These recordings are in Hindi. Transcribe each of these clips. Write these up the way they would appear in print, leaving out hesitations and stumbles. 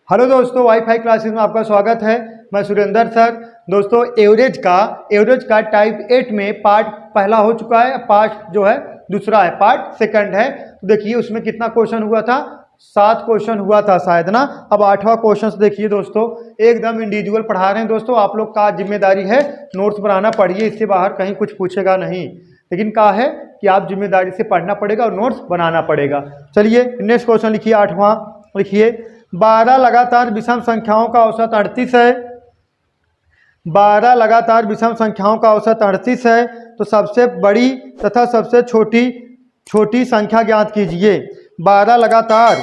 हेलो दोस्तों, वाईफाई क्लासेस में आपका स्वागत है। मैं सुरेंद्र सर। दोस्तों एवरेज का टाइप 8 में पार्ट पहला हो चुका है, पार्ट जो है दूसरा है, पार्ट सेकंड है। तो देखिए उसमें कितना क्वेश्चन हुआ था, 7 क्वेश्चन हुआ था शायद ना। अब 8वां क्वेश्चन देखिए दोस्तों, एकदम इंडिविजुअल पढ़ा रहे हैं दोस्तों। आप लोग का जिम्मेदारी है नोट्स बनाना, पढ़िए, इससे बाहर कहीं कुछ पूछेगा नहीं। लेकिन कहा है कि आप जिम्मेदारी से पढ़ना पड़ेगा और नोट्स बनाना पड़ेगा। चलिए नेक्स्ट क्वेश्चन लिखिए, 8वां लिखिए। 12 लगातार विषम संख्याओं का औसत 38 है। 12 लगातार विषम संख्याओं का औसत 38 है, तो सबसे बड़ी तथा सबसे छोटी संख्या ज्ञात कीजिए। 12 लगातार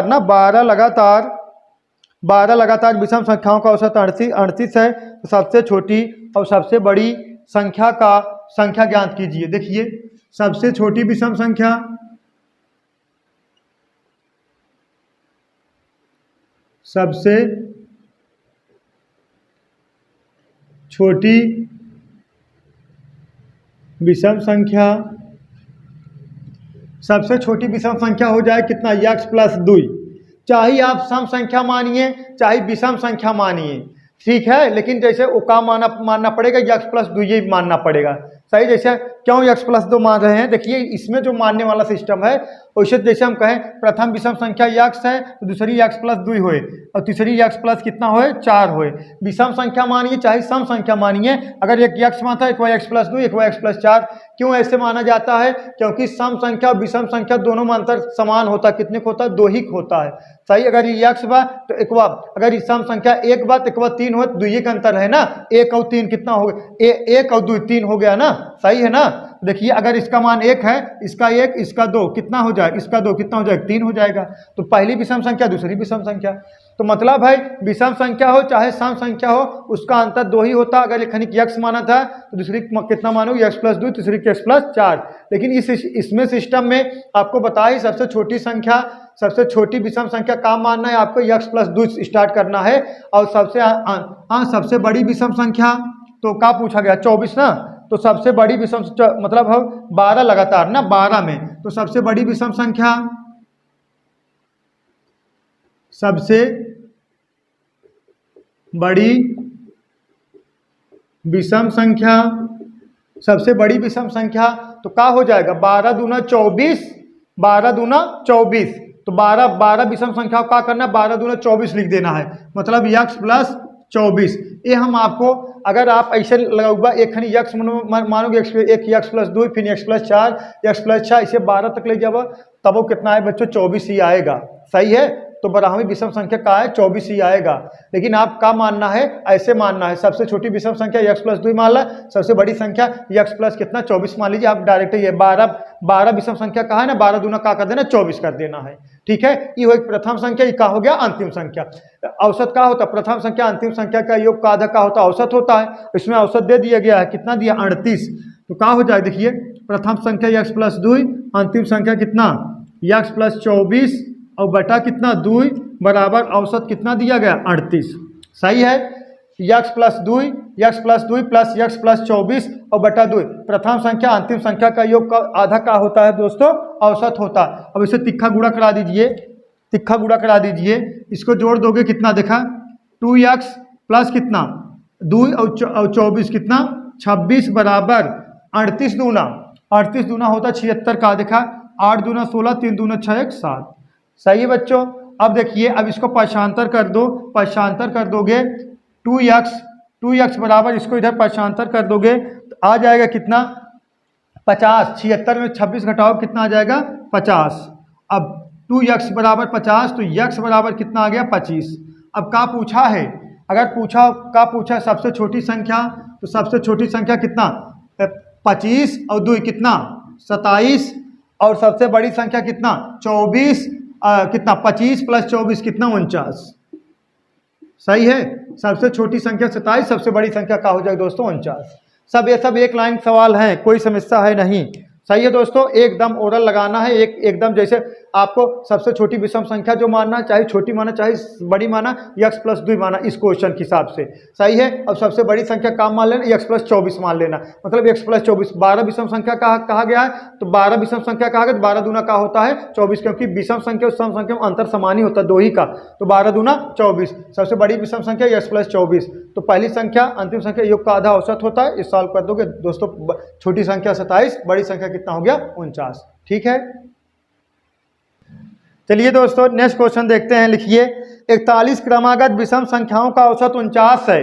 ना 12 लगातार विषम संख्याओं का औसत 38 है, तो सबसे छोटी और सबसे बड़ी संख्या ज्ञात कीजिए। देखिए सबसे छोटी विषम संख्या, सबसे छोटी विषम संख्या, सबसे छोटी विषम संख्या हो जाए कितना, x प्लस 2। चाहे आप सम संख्या मानिए चाहे विषम संख्या मानिए, ठीक है, लेकिन जैसे वो काम मानना पड़ेगा, x प्लस 2 ये मानना पड़ेगा। सही, जैसे क्यों x प्लस 2 मान रहे हैं, देखिए इसमें जो मानने वाला सिस्टम है वैसे जैसे हम कहें प्रथम विषम संख्या x है तो दूसरी x प्लस 2 होए और तीसरी x प्लस कितना होए, 4 होए। विषम संख्या मानिए चाहे सम संख्या मानिए, अगर एक x मानता है एक y x प्लस 2 एक y x प्लस 4। क्यों ऐसे माना जाता है, क्योंकि सम संख्या और विषम संख्या दोनों में अंतर समान होता है। कितने को होता है, 2 ही होता है। सही, अगर ये x बा तो एक बा, अगर ये सम संख्या 1 बा तो एक बा 3 हो, 2 ही का अंतर है ना। 1 और 3 कितना हो गया, 1 और 2 3 हो गया ना। सही है ना। देखिए अगर इसका मान 1 है, इसका 1 इसका 2 कितना हो जाए, इसका 2 कितना हो जाएगा, 3 हो जाएगा। तो पहली विषम संख्या दूसरी विषम संख्या, तो मतलब है विषम संख्या हो चाहे सम संख्या हो उसका अंतर 2 ही होता। अगर एक x माना था तो दूसरी कितना मानोगे, x प्लस 2, तीसरी x प्लस 4। लेकिन इसमें सिस्टम में आपको बताया सबसे छोटी संख्या, सबसे छोटी विषम संख्या काम मानना है आपको, x प्लस 2 स्टार्ट करना है। और सबसे बड़ी विषम संख्या तो क्या पूछा गया, 24 ना। तो सबसे बड़ी विषम मतलब है 12 लगातार ना, 12 में, तो सबसे बड़ी विषम संख्या, सबसे बड़ी विषम संख्या, सबसे बड़ी विषम संख्या तो क्या हो जाएगा, 12 दूना 24, 12 दूना 24। तो 12 विषम संख्या को क्या करना है, 12 दूना 24 लिख देना है, मतलब x प्लस 24। ये हम आपको, अगर आप ऐसे लगाओगे एक खनी x मानोगे, एक x प्लस 2 फिर x प्लस 4, x प्लस 6 इसे 12 तक ले जाओ, तब वो कितना है बच्चों, 24 ही आएगा। सही है, तो बारहवीं विषम संख्या का है 24 ही आएगा। लेकिन आप क्या मानना है, ऐसे मानना है, सबसे छोटी विषम संख्या x प्लस 2 मान ला, सबसे बड़ी संख्या x प्लस कितना 24 मान लीजिए। आप डायरेक्ट ये 12 विषम संख्या कहा है ना, 12 दूना का कर देना 24 कर देना है, ठीक है। ये हो प्रथम संख्या, ये का हो गया अंतिम संख्या। औसत का होता, प्रथम संख्या अंतिम संख्या का योग का आधा का होता, औसत होता है। इसमें औसत दे दिया गया है, कितना दिया, 38। तो क्या हो जाए, देखिए प्रथम संख्या x प्लस 2, अंतिम संख्या कितना x प्लस 24 और बटा कितना 2 बराबर औसत कितना दिया गया, 38। सही है, x plus 2 plus x plus 24 और बटा 2, प्रथम संख्या अंतिम संख्या का योग का आधा का होता है दोस्तों, औसत होता है। अब इसे तिक्खा गुणा करा दीजिए, इसको जोड़ दोगे कितना, देखा 2x प्लस कितना 2 और 24 कितना 26 बराबर 38 दूना होता 76 का, देखा 8 दूना 16, 3 दूना 6, 1 7। सही है बच्चों। अब देखिए, अब इसको पक्षांतर कर दोगे 2x बराबर, इसको इधर पक्षांतर कर दोगे तो आ जाएगा कितना 50। 76 में 26 घटाओ कितना आ जाएगा, 50। अब 2x बराबर 50, तो x बराबर कितना आ गया, 25। अब क्या पूछा है, अगर पूछा सबसे छोटी संख्या, तो सबसे छोटी संख्या कितना 25 और 2 कितना 27, और सबसे बड़ी संख्या कितना 24, कितना 25 प्लस 24 कितना 49। सही है, सबसे छोटी संख्या 27, सबसे बड़ी संख्या का हो जाएगा दोस्तों 49। ये सब एक लाइन सवाल है, कोई समस्या है नहीं। सही है दोस्तों, एकदम ओरल लगाना है, एकदम जैसे आपको सबसे छोटी विषम संख्या जो मानना, चाहे छोटी माना चाहे बड़ी माना, x प्लस 2 माना इस क्वेश्चन के हिसाब से। सही है। अब सबसे बड़ी संख्या काम मान लेना, x प्लस 24 मान लेना, मतलब x प्लस 24 12 विषम संख्या कहा गया है, तो 12 विषम संख्या कहा गया, तो 12 दूना का होता है 24, क्योंकि विषम संख्या और सम संख्या में अंतर समान ही होता है दो ही का, तो 12 दूना 24। सबसे बड़ी विषम संख्या x प्लस 24, तो पहली संख्या अंतिम संख्या योग का आधा औसत होता है, इस सॉल्व कर दोगे दोस्तों। छोटी संख्या 27, बड़ी संख्या कितना हो गया 49। ठीक है, चलिए दोस्तों नेक्स्ट क्वेश्चन देखते हैं। लिखिए 41 क्रमागत विषम संख्याओं का औसत 49 है।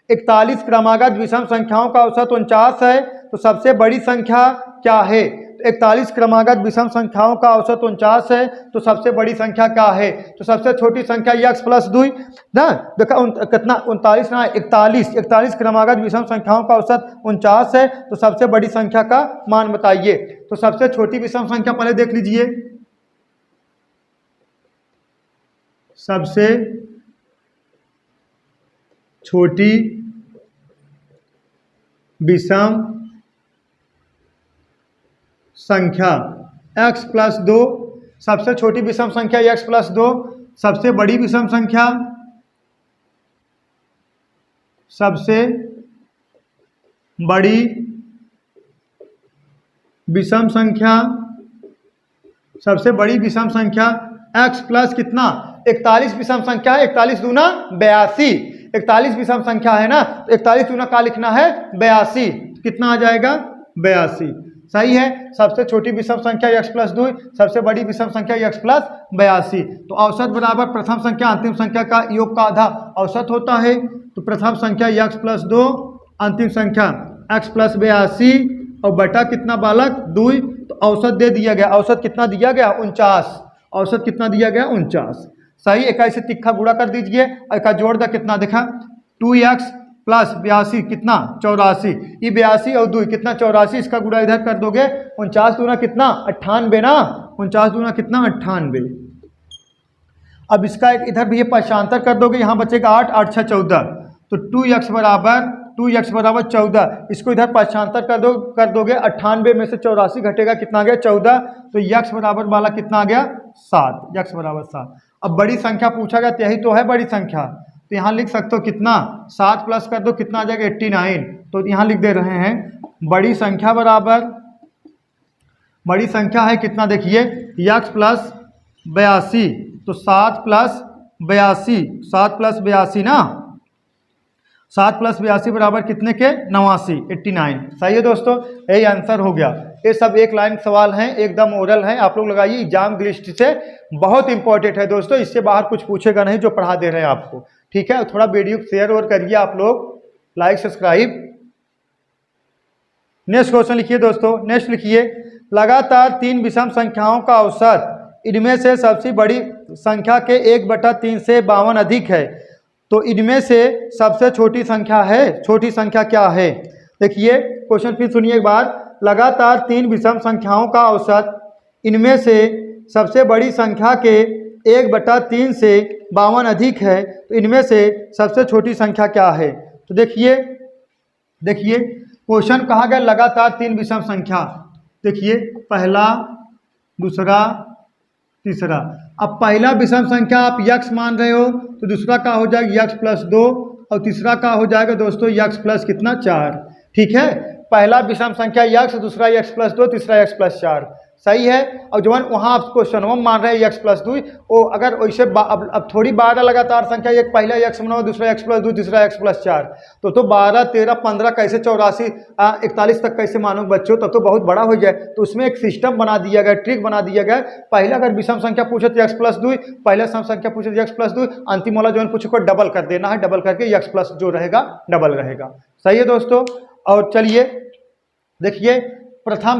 41 क्रमागत विषम संख्याओं का औसत 49 है, तो सबसे बड़ी संख्या क्या है? 41 क्रमागत विषम संख्याओं का औसत 49 है, तो सबसे बड़ी संख्या क्या है? तो सबसे छोटी संख्या x प्लस 2 ना, देखा कितना 39 ना 41। 41 क्रमागत विषम संख्याओं का औसत 49 है, तो सबसे बड़ी संख्या का मान बताइए। तो सबसे छोटी विषम संख्या पहले देख लीजिए, सबसे छोटी विषम संख्या x प्लस 2, सबसे छोटी विषम संख्या x प्लस 2, सबसे बड़ी विषम संख्या, सबसे बड़ी विषम संख्या, सबसे बड़ी विषम संख्या x प्लस कितना 41 विषम संख्या है, 41 दूना 82, 41 विषम संख्या है ना, तो 41 दूना का लिखना है 82, कितना आ जाएगा 82। सही है। सबसे छोटी विषम संख्या x प्लस 2, सबसे बड़ी विषम संख्या x प्लस 82, तो औसत बराबर प्रथम संख्या अंतिम संख्या का योग का आधा औसत होता है, तो प्रथम संख्या x प्लस 2, अंतिम संख्या x प्लस 82 और बटा कितना बालक 2, तो औसत दे दिया गया, औसत कितना दिया गया 49, औसत कितना दिया गया 49। सही। एक से तिक्का गुणा कर दीजिए, एक जोड़ दे कितना देखा 2x प्लस 82 कितना 84, ये 82 और 2 कितना 84, इसका गुणा इधर कर दोगे 49 दूना कितना 98 ना, 49 दूना कितना 98। अब इसका एक इधर भी ये पक्षांतर कर दोगे, यहाँ बचेगा 8, 8 6 14, तो 2x बराबर 14, इसको इधर पक्षांतर कर दोगे 98 में से 84 घटेगा कितना आ गया 14, तो x बराबर वाला कितना आ गया 7, x बराबर 7। अब बड़ी संख्या पूछा गया, यही तो है बड़ी संख्या, तो यहाँ लिख सकते हो कितना 7 प्लस कर दो कितना आ जाएगा 89, तो यहाँ लिख दे रहे हैं बड़ी संख्या बराबर, बड़ी संख्या है कितना देखिए x प्लस 82, तो 7 प्लस 82 ना, 7 प्लस 82 बराबर कितने के 89, 89। सही है दोस्तों, यही आंसर हो गया। ये सब एक लाइन सवाल हैं, एकदम ओरल हैं, आप लोग लगाइए एग्जाम की लिस्ट से, बहुत इंपॉर्टेंट है दोस्तों, इससे बाहर कुछ पूछेगा नहीं जो पढ़ा दे रहे हैं आपको। ठीक है, थोड़ा वीडियो शेयर और करिए आप लोग, लाइक सब्सक्राइब। नेक्स्ट क्वेश्चन लिखिए दोस्तों, नेक्स्ट लिखिए लगातार 3 विषम संख्याओं का औसत, इनमें से सबसे बड़ी संख्या के 1/3 से 52 अधिक है, तो इनमें से सबसे छोटी संख्या है, छोटी संख्या क्या है? देखिए क्वेश्चन फिर सुनिए एक बार, लगातार 3 विषम संख्याओं का औसत, इनमें से सबसे बड़ी संख्या के 1/3 से 52 अधिक है, तो इनमें से सबसे छोटी संख्या क्या है? तो देखिए क्वेश्चन कहा गया लगातार 3 विषम संख्या, देखिए पहला दूसरा तीसरा। अब पहला विषम संख्या आप x मान रहे हो, तो दूसरा का हो जाएगा x प्लस 2 और तीसरा का हो जाएगा दोस्तों x प्लस कितना 4। ठीक है, पहला विषम संख्या x, दूसरा x प्लस 2, तीसरा x प्लस 4। सही है। और जो वहाँ आप क्वेश्चन वो मान रहे हैं x प्लस 2, वो अगर वैसे अब थोड़ी 12 लगातार संख्या, एक पहला x बनाओ, दूसरा x प्लस 2, तीसरा x प्लस 4, तो 12 13 15 कैसे 84 41 तक कैसे मानो बच्चों, तब तो बहुत बड़ा हो जाए। तो उसमें एक सिस्टम बना दिया गया, ट्रिक बना दिया गया। पहले अगर विषम संख्या पूछे तो x प्लस 2, पहले सम संख्या पूछे तो x प्लस 2, अंतिम वाला जो पूछे को डबल कर देना है, डबल करके x प्लस जो रहेगा डबल रहेगा। सही है दोस्तों। और चलिए देखिए प्रथम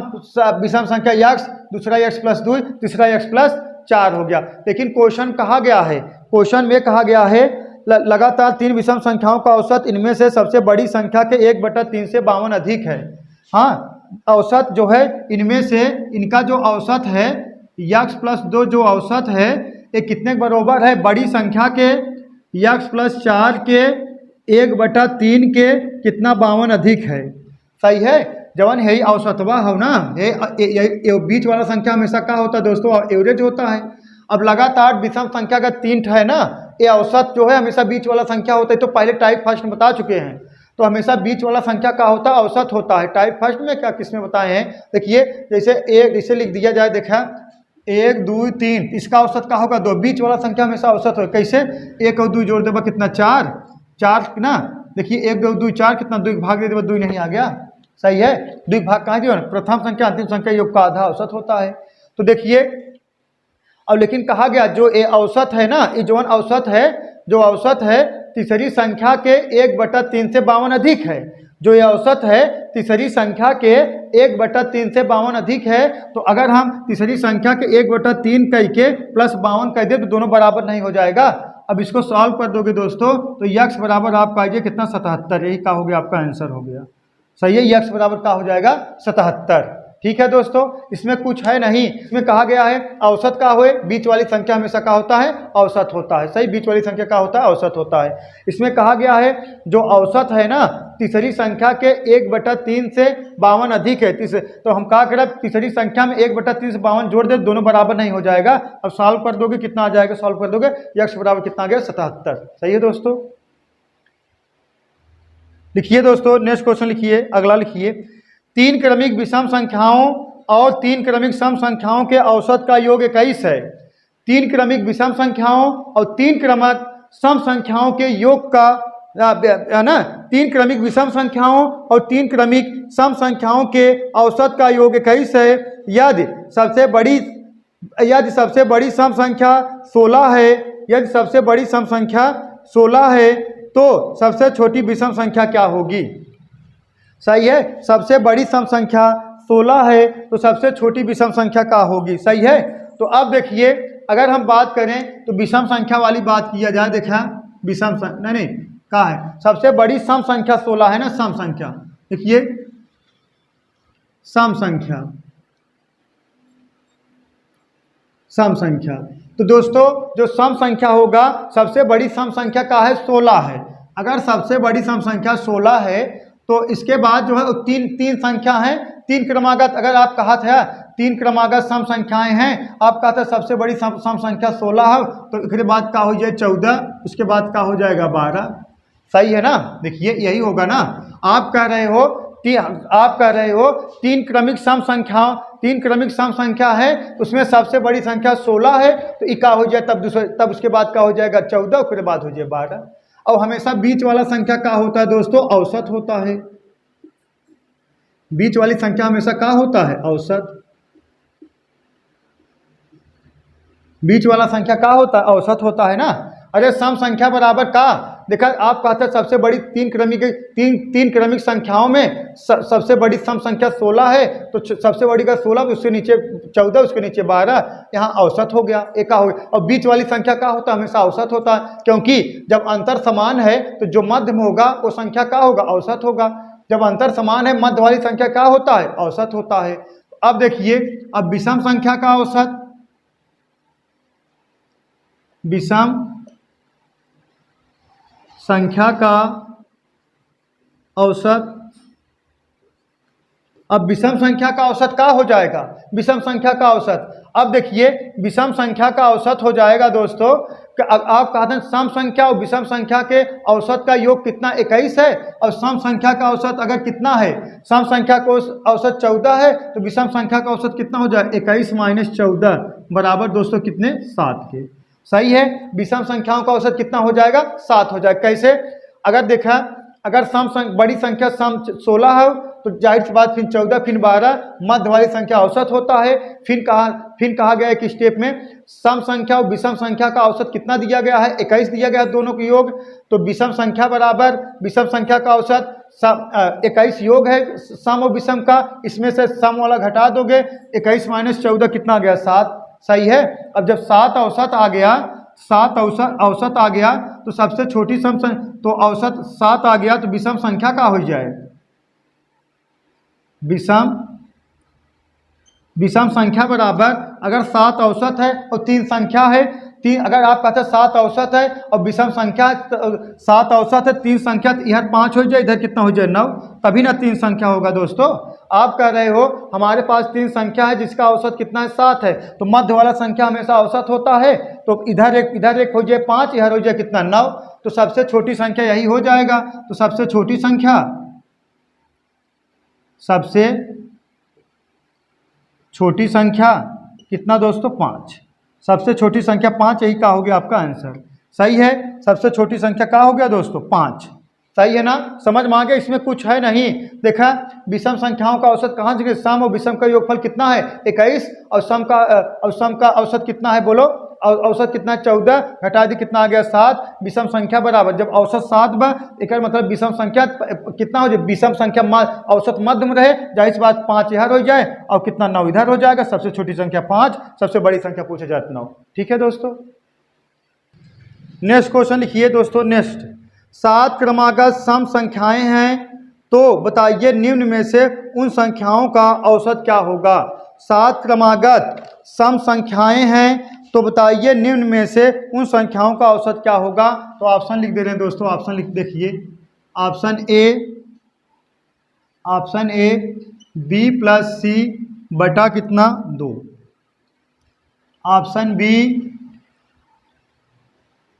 विषम संख्या x, दूसरा x प्लस 2, तीसरा x प्लस 4 हो गया। लेकिन क्वेश्चन कहा गया है, क्वेश्चन में कहा गया है लगातार 3 विषम संख्याओं का औसत, इनमें से सबसे बड़ी संख्या के 1/3 से 52 अधिक है। हाँ, औसत जो है इनमें से, इनका जो औसत है x प्लस 2 जो औसत है ये कितने बराबर है? बड़ी संख्या के x प्लस 4 के 1/3 के कितना 52 अधिक है। सही है। जवन है औसतवा हो ना, ये बीच वाला संख्या हमेशा क्या होता है दोस्तों, एवरेज होता है। अब लगातार विषम संख्या का 3 है ना, ये औसत जो है हमेशा बीच वाला संख्या होता है। तो पहले टाइप फर्स्ट में बता चुके हैं, तो हमेशा बीच वाला संख्या का होता है, औसत होता है। टाइप फर्स्ट में क्या किस में बताए हैं, देखिए जैसे एक इसे लिख दिया जाए, देखा 1 2 3, इसका औसत क्या होगा 2, बीच वाला संख्या हमेशा औसत हो। कैसे, 1 और 2 जोड़ देगा कितना 4 4 ना, देखिए 1 2 2 4 कितना 2 भाग दे देगा 2 नहीं आ गया, सही है। 2 भाग कहाँ दिया, प्रथम संख्या अंतिम संख्या योग का आधा औसत होता है। तो देखिए अब लेकिन कहा गया जो ये औसत है ना, ये जो औसत है, जो औसत है तीसरी संख्या के 1/3 से 52 अधिक है। जो ये औसत है तीसरी संख्या के 1/3 से 52 अधिक है। तो अगर हम तीसरी संख्या के 1/3 कह के प्लस 52 कह दे तो दोनों बराबर नहीं हो जाएगा। अब इसको सॉल्व कर दोगे दोस्तों तो यक्स बराबर आप पाइए कितना 77, यही का हो गया आपका आंसर हो गया, सही है। यक्स बराबर का हो जाएगा 77, ठीक है दोस्तों। इसमें कुछ है नहीं, इसमें कहा गया है औसत का हुए, बीच वाली संख्या हमेशा का होता है औसत होता है, सही, बीच वाली संख्या का होता है औसत होता है। इसमें कहा गया है जो औसत है ना तीसरी संख्या के 1/3 से 52 अधिक है। तो हम क्या करें, तीसरी संख्या में 1/3 से 52 जोड़ दे, दोनों बराबर नहीं हो जाएगा। अब सॉल्व कर दोगे कितना आ जाएगा, सॉल्व कर दोगे यक्स बराबर कितना आ गया 77, सही है दोस्तों। लिखिए दोस्तों नेक्स्ट क्वेश्चन लिखिए, अगला लिखिए, 3 क्रमिक विषम संख्याओं और 3 क्रमिक सम संख्याओं के औसत का योग 21 है। 3 क्रमिक विषम संख्याओं और 3 क्रमिक सम संख्याओं के योग का है ना, 3 क्रमिक विषम संख्याओं और 3 क्रमिक सम संख्याओं के औसत का योग 21 है। यदि सबसे बड़ी सम संख्या 16 है, यदि सबसे बड़ी सम संख्या 16 है तो सबसे छोटी विषम संख्या क्या होगी, सही है। सबसे बड़ी सम संख्या 16 है तो सबसे छोटी विषम संख्या क्या होगी, सही है। तो अब देखिए अगर हम बात करें तो विषम संख्या वाली बात किया जाए, देखा विषम नहीं कहा है, सबसे बड़ी सम संख्या 16 है ना, सम संख्या, देखिए सम संख्या, सम संख्या। तो दोस्तों जो सम संख्या होगा, सबसे बड़ी सम संख्या का है 16 है। अगर सबसे बड़ी सम संख्या 16 है तो इसके बाद जो है तीन संख्या है, 3 क्रमागत, अगर आप कहा था 3 क्रमागत सम संख्याएं हैं, आप कहा था सबसे बड़ी सम संख्या 16 है, तो इसके बाद का हो जाए 14, उसके बाद का हो जाएगा 12, सही है ना। देखिए यही होगा ना, आप कह रहे हो 3 क्रमिक सम संख्याओं, 3 क्रमिक सम संख्या है, उसमें सबसे बड़ी संख्या 16 है, तो इका हो जाए तब उसके बाद का हो जाएगा 14, उसके बाद हो जाए 12। और हमेशा बीच वाला संख्या क्या होता है दोस्तों, औसत होता है। बीच वाली संख्या हमेशा क्या होता है, औसत। बीच वाला संख्या क्या होता है, औसत होता है ना। अरे सम संख्या बराबर का, देखा आप कहते हैं सबसे बड़ी 3 क्रमिक संख्याओं में सबसे बड़ी सम संख्या 16 है, तो सबसे बड़ी का 16, उससे नीचे 14, उसके नीचे 12, यहाँ औसत हो गया, एक हो गया। और बीच वाली संख्या का होता है, हमेशा औसत होता है, क्योंकि जब अंतर समान है तो जो मध्य में होगा वो संख्या क्या होगा, औसत होगा। जब अंतर समान है, मध्य वाली संख्या क्या होता है, औसत होता है। अब देखिए, अब विषम संख्या का औसत, विषम संख्या का औसत, अब विषम संख्या का औसत क्या हो जाएगा, विषम संख्या का औसत। अब देखिए विषम संख्या का औसत हो जाएगा दोस्तों, आप कहते हैं सम संख्या और विषम संख्या के औसत का योग कितना 21 है, और सम संख्या का औसत अगर कितना है, सम संख्या का औसत 14 है, तो विषम संख्या का औसत कितना हो जाए 21 - 14 बराबर दोस्तों कितने, 7 के, सही है। विषम संख्याओं का औसत कितना हो जाएगा, 7 हो जाएगा। कैसे, अगर देखा, अगर बड़ी संख्या सम 16 है तो जाहिर सी बात फिर 14 फिर 12, मध्य वाली संख्या औसत होता है। फिर कहा गया एक स्टेप में सम संख्या और विषम संख्या का औसत कितना दिया गया है, 21 दिया गया है, दोनों के योग। तो विषम संख्या बराबर विषम संख्या का औसत 21 योग है सम और विषम का, इसमें से सम वाला घटा दोगे, 21 - 14 कितना आ गया, 7, सही है। अब जब 7 औसत आ गया, 7 औसत आ गया तो सबसे छोटी सम, तो औसत 7 आ गया तो विषम संख्या का हो जाए, विषम संख्या बराबर, अगर 7 औसत है और 3 संख्या है, अगर आप कहते हैं 7 औसत है और विषम संख्या 7 औसत है, 3 संख्या, तो इधर 5 हो जाए, इधर कितना हो जाए 9, तभी ना 3 संख्या होगा दोस्तों। आप कह रहे हो हमारे पास 3 संख्या है जिसका औसत कितना है 7 है, तो मध्य वाला संख्या हमेशा औसत होता है। तो इधर एक हो जाए 5, इधर हो जाए कितना 9, तो सबसे छोटी संख्या यही हो जाएगा। तो सबसे छोटी संख्या कितना दोस्तों 5, सबसे छोटी संख्या 5, यही का हो गया आपका आंसर। सही है, सबसे छोटी संख्या का हो गया दोस्तों 5। सही है ना, समझ में आ गया, इसमें कुछ है नहीं। देखा विषम संख्याओं का औसत कहाँ से, सम और विषम का योगफल कितना है 21, और सम का औसत कितना है बोलो, औसत कितना है 14, घटा दी कितना आ गया 7। विषम संख्या बराबर, जब औसत 7 बा एक मतलब विषम संख्या कितना हो जाए, विषम संख्या औसत मध्य में रहे, जाहिर बात 5 इधर हो जाए और कितना 9 इधर हो जाएगा। सबसे छोटी संख्या 5, सबसे बड़ी संख्या पूछे जाते 9। ठीक है दोस्तों, नेक्स्ट क्वेश्चन लिखिए दोस्तों। नेक्स्ट 7 क्रमागत सम संख्याएं हैं, तो बताइए निम्न में से उन संख्याओं का औसत क्या होगा। 7 क्रमागत सम संख्याएं हैं, तो बताइए निम्न में से उन संख्याओं का औसत क्या होगा। तो ऑप्शन लिख दे रहे हैं दोस्तों, ऑप्शन लिख देखिए। Option A B plus C बटा कितना 2। Option B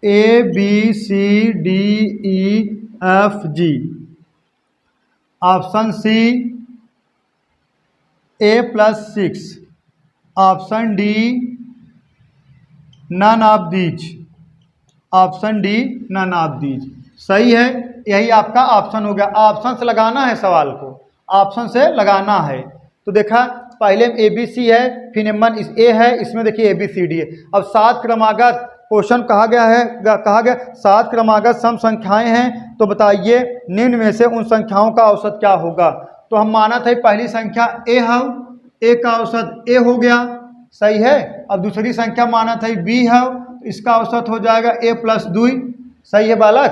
A B C D E F G. Option C A plus 6। Option D none of these. Option D none of these. सही है, यही आपका ऑप्शन हो गया। ऑप्शन से लगाना है सवाल को, ऑप्शन से लगाना है। तो देखा पहले ए बी सी है, फिर नंबर ए है, इसमें देखिए ए बी सी डी है। अब 7 क्रमागत क्वेश्चन कहा गया 7 क्रमागत सम संख्याएं हैं, तो बताइए निम्न में से उन संख्याओं का औसत क्या होगा। तो हम माना था पहली संख्या ए है, ए का औसत ए हो गया। सही है, अब दूसरी संख्या माना था बी है, इसका औसत हो जाएगा ए प्लस 2। सही है बालक,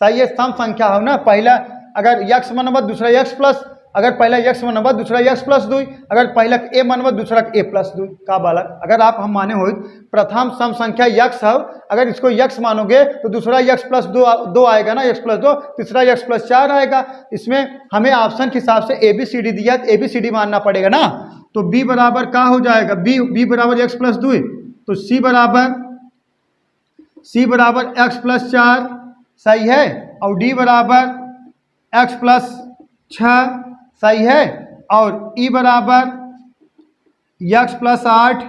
सही है, सम संख्या हो ना, पहला अगर यक्स मनबत दूसरा यक्स प्लस, अगर पहला यक्स मनबत दूसरा यक्स प्लस 2, अगर पहला ए मनबत दूसरा ए प्लस 2 का बालक। अगर आप हम माने हो प्रथम सम संख्या यक्स है, अगर इसको यक्स मानोगे तो दूसरा यक्स प्लस 2 आएगा ना, यक्स प्लस 2, तीसरा यक्स प्लस 4 आएगा। इसमें हमें ऑप्शन के हिसाब से ए बी सी डी दिया, ए बी सी डी मानना पड़ेगा ना। तो बी बराबर क्या हो जाएगा, बी बराबर एक्स प्लस 2, तो सी बराबर एक्स प्लस 4। सही है, और डी बराबर एक्स प्लस 6। सही है, और ई बराबर एक्स प्लस 8,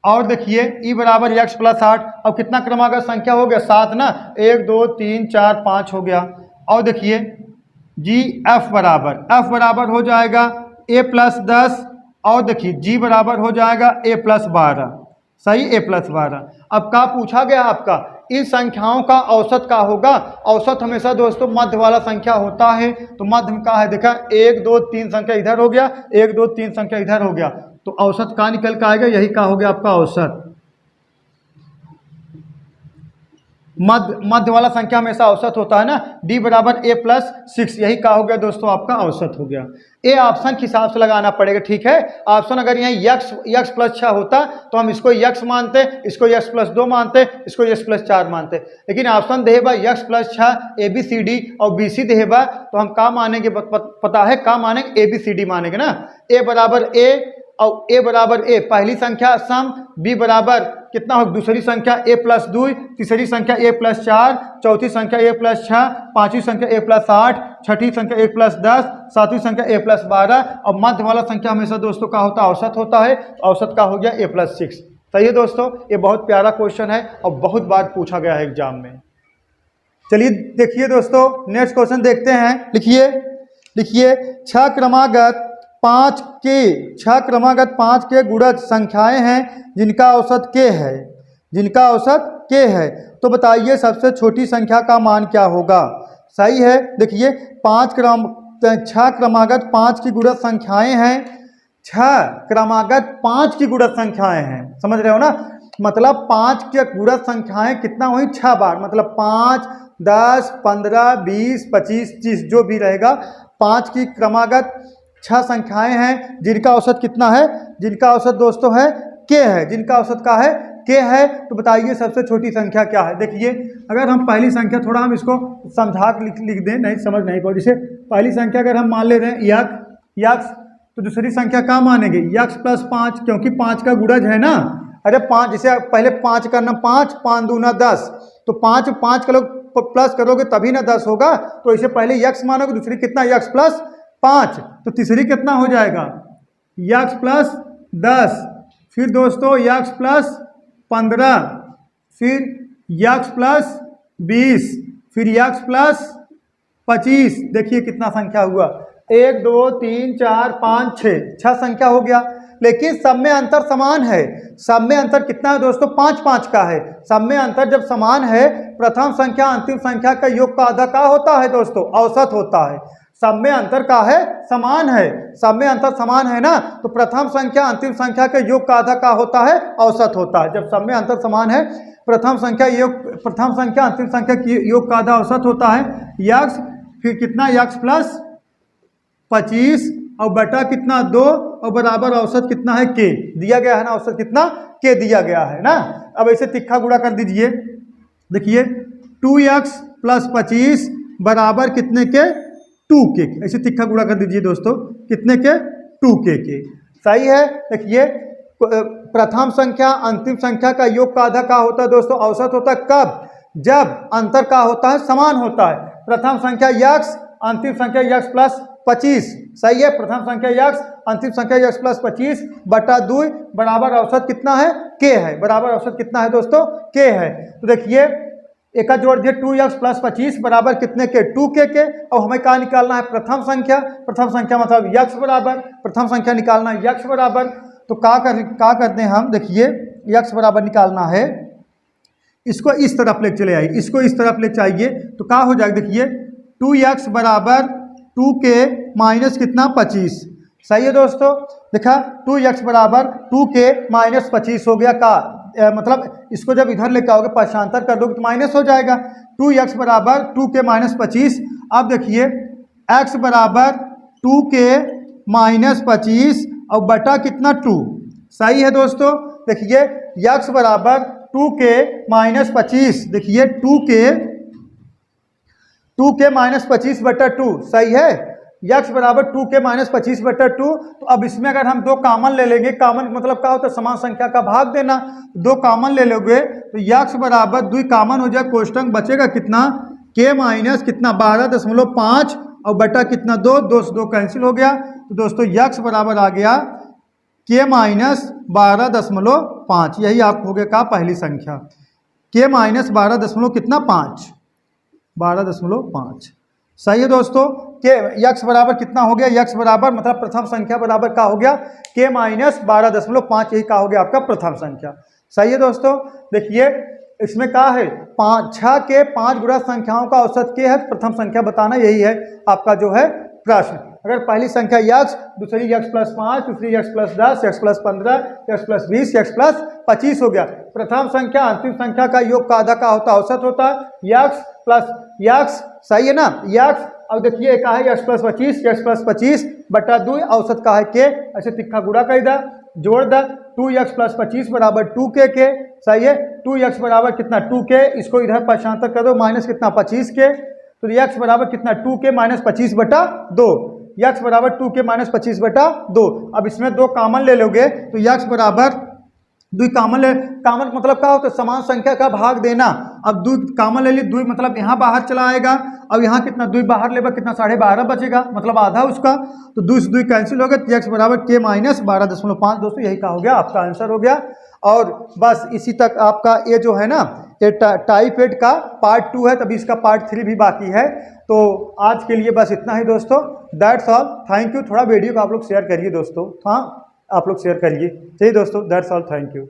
और देखिए ई बराबर एक्स प्लस 8। अब कितना क्रमागत संख्या हो गया 7 ना, 1 2 3 4 5 हो गया। और देखिए जी एफ बराबर हो जाएगा ए प्लस 10, और देखिए जी बराबर हो जाएगा ए प्लस 12। सही, ए प्लस 12। अब क्या पूछा गया आपका, इन संख्याओं का औसत का होगा। औसत हमेशा दोस्तों मध्य वाला संख्या होता है, तो मध्य में क्या है देखा 1 2 3 संख्या इधर हो गया, 1 2 3 संख्या इधर हो गया, तो औसत का निकल के आएगा, यही का हो गया आपका औसत। मध्य वाला संख्या हमेशा औसत होता है ना, डी बराबर ए प्लस 6, यही का हो गया दोस्तों आपका औसत हो गया। ए ऑप्शन के हिसाब से लगाना पड़ेगा। ठीक है, ऑप्शन अगर यहाँ यक्स प्लस 6 होता तो हम इसको यक्स मानते, इसको यक्स प्लस 2 मानते, इसको यक्स प्लस 4 मानते, लेकिन ऑप्शन देबा यक्स plus 6 A B C D और बी सी देबा, तो हम क्या मानेंगे पता है, क्या मानेंगे ए बी सी डी मानेंगे ना। ए बराबर ए और ए बराबर ए, पहली संख्या सम, बी बराबर कितना हो दूसरी संख्या ए प्लस 2, तीसरी संख्या ए प्लस 4, चौथी संख्या ए प्लस 6, पांचवी संख्या ए प्लस 8, छठी संख्या ए प्लस 10, सातवीं संख्या ए प्लस 12। और मध्य वाला संख्या हमेशा दोस्तों का होता है औसत होता है, औसत का हो गया ए प्लस 6। सही है दोस्तों, ये बहुत प्यारा क्वेश्चन है और बहुत बार पूछा गया है एग्जाम में। चलिए देखिए दोस्तों नेक्स्ट क्वेश्चन देखते हैं। लिखिए 6 क्रमागत 5 के गुणज संख्याएं हैं जिनका औसत k है, तो बताइए सबसे छोटी संख्या का मान क्या होगा। सही है, देखिए 6 क्रमागत 5 की गुणज संख्याएं हैं, 6 क्रमागत 5 की गुणज संख्याएं हैं, समझ रहे हो ना, मतलब 5 के गुणज संख्याएं कितना हुई 6 बार, मतलब 5 10 15 20 25 30 जो भी रहेगा, 5 की क्रमागत 6 संख्याएं हैं जिनका औसत कितना है, जिनका औसत दोस्तों है k है, जिनका औसत का है k है। तो बताइए सबसे छोटी संख्या क्या है। देखिए अगर हम पहली संख्या थोड़ा हम इसको समझा लिख दें, नहीं समझ नहीं पाओ, जैसे पहली संख्या अगर हम मान ले रहे हैं यक्स तो दूसरी संख्या क्या मानेंगे, यक्स प्लस 5, क्योंकि 5 का गुणज है ना। अरे 5 जैसे पहले 5 करना, 5 5 दूना 10, तो 5 5 का लोग प्लस करोगे तभी ना 10 होगा, तो इसे पहले यक्स मानोगे, दूसरी कितना यक्स प्लस 5, तो तीसरी कितना हो जाएगा यक्स प्लस 10, फिर दोस्तों यक्स प्लस 15, फिर यक्स प्लस 20, फिर यक्स प्लस 25। देखिए कितना संख्या हुआ, 1 2 3 4 5 6 संख्या हो गया। लेकिन सब में अंतर समान है। सब में अंतर कितना है दोस्तों, 5 5 का है। सब में अंतर जब समान है, प्रथम संख्या अंतिम संख्या का योग का आधा का होता है दोस्तों, औसत होता है। सब में अंतर का है, समान है। सब में अंतर समान है ना, तो प्रथम संख्या अंतिम संख्या के योग का आधा का होता है, औसत होता है। जब सब में अंतर समान है, प्रथम संख्या अंतिम संख्या की योग का आधा औसत होता है, यक्स, फिर कितना यक्स प्लस 25 और बटा कितना 2 और बराबर औसत कितना है के, दिया गया है ना, औसत कितना के दिया गया है ना। अब ऐसे तिक्खा गुणा कर दीजिए, देखिए 2x प्लस 25 बराबर कितने के 2k, ऐसे तिक्खा गुणा कर दीजिए दोस्तों, कितने के 2k के। सही है। देखिए प्रथम संख्या अंतिम संख्या का योग का आधा का होता है दोस्तों, औसत होता है कब, जब अंतर का होता है, समान होता है। प्रथम संख्या यक्स, अंतिम संख्या यक्स प्लस 25। सही है। प्रथम संख्या यक्स, अंतिम संख्या यक्स प्लस 25 बटा 2 बराबर औसत कितना है के है, बराबर औसत कितना है दोस्तों के है। तो देखिए एक का जोड़ दिए 2x प्लस 25 बराबर कितने के 2k के। और हमें क्या निकालना है, प्रथम संख्या। प्रथम संख्या मतलब यक्स बराबर, प्रथम संख्या निकालना है यक्स बराबर। तो क्या करते हैं हम, देखिए यक्स बराबर निकालना है, इसको इस तरफ ले चले आइए, इसको इस तरफ ले चाहिए, तो क्या हो जाएगा, देखिए 2x बराबर 2k माइनस कितना 25। सही है दोस्तों। देखा 2x बराबर 2k माइनस 25 हो गया का, मतलब इसको जब इधर लेकर आओगे पक्षांतर कर दोगे तो माइनस हो जाएगा। 2x बराबर 2k माइनस 25। अब देखिए x बराबर 2k माइनस 25 और बटा कितना 2। सही है दोस्तों। देखिए x बराबर 2k माइनस 25, देखिए 2k माइनस 25 बटा 2। सही है। यक्स बराबर 2k माइनस 25 बटा 2। तो अब इसमें अगर हम 2 कामन ले लेंगे, कामन मतलब क्या होता है, समान संख्या का भाग देना। 2 कामन ले लोगे तो यक्स बराबर 2 कामन हो जाए, कोष्टक बचेगा कितना k माइनस कितना 12.5 और बटा कितना 2, 2 से 2 कैंसिल हो गया। तो दोस्तों यक्स बराबर आ गया k माइनस 12.5। यही आप हो गया का पहली संख्या, k माइनस 12 कितना 5, 12.5। सही है दोस्तों। के यक्स बराबर कितना हो गया, यक्स बराबर मतलब प्रथम संख्या बराबर का हो गया k माइनस 12.5, यही का हो गया आपका प्रथम संख्या। सही है दोस्तों। देखिए इसमें क्या है, 6 के 5 गुणा संख्याओं का औसत के है, प्रथम संख्या बताना, यही है आपका जो है प्रश्न। अगर पहली संख्या यक्स, दूसरी यक्स प्लस 5, तीसरी x plus 10, x plus 15, x plus 20, x plus 25 हो गया। प्रथम संख्या अंतिम संख्या का योग का आधा का होता है, औसत होता है यक्स प्लस यक्स। सही है ना, यक्स। अब देखिए एक है यक्स प्लस 25, यक्स प्लस 25 बटा 2, औसत का है के, ऐसे तिक्खा गुणा कर दा, जोड़ दा, 2x प्लस 25 बराबर 2k के। सही है। 2x बराबर कितना 2k, इसको इधर पक्षांतर कर दो, माइनस कितना 25 के, तो x बराबर कितना 2k माइनस 25 बटा 2, x बराबर 2k माइनस 25 बटा 2। अब इसमें 2 कामन ले लोगे तो x बराबर 2 कामन मतलब क्या होता है, समान संख्या का भाग देना। अब 2 कामन ले ली, 2 मतलब यहाँ बाहर चला आएगा, अब यहाँ कितना 2 बाहर लेगा, कितना 12.5 बचेगा, मतलब आधा उसका, तो 2 से 2 कैंसिल हो गया, x बराबर k माइनस 12.5। दोस्तों यही का हो गया आपका आंसर हो गया। और बस इसी तक आपका ये जो है ना, ये टाइप 8 का पार्ट 2 है, तभी इसका पार्ट 3 भी बाकी है। तो आज के लिए बस इतना ही दोस्तों, दैट्स ऑल, थैंक यू। थोड़ा वीडियो को आप लोग शेयर करिए दोस्तों, हाँ आप लोग शेयर करिए। चलिए दोस्तों, दैट्स ऑल, थैंक यू।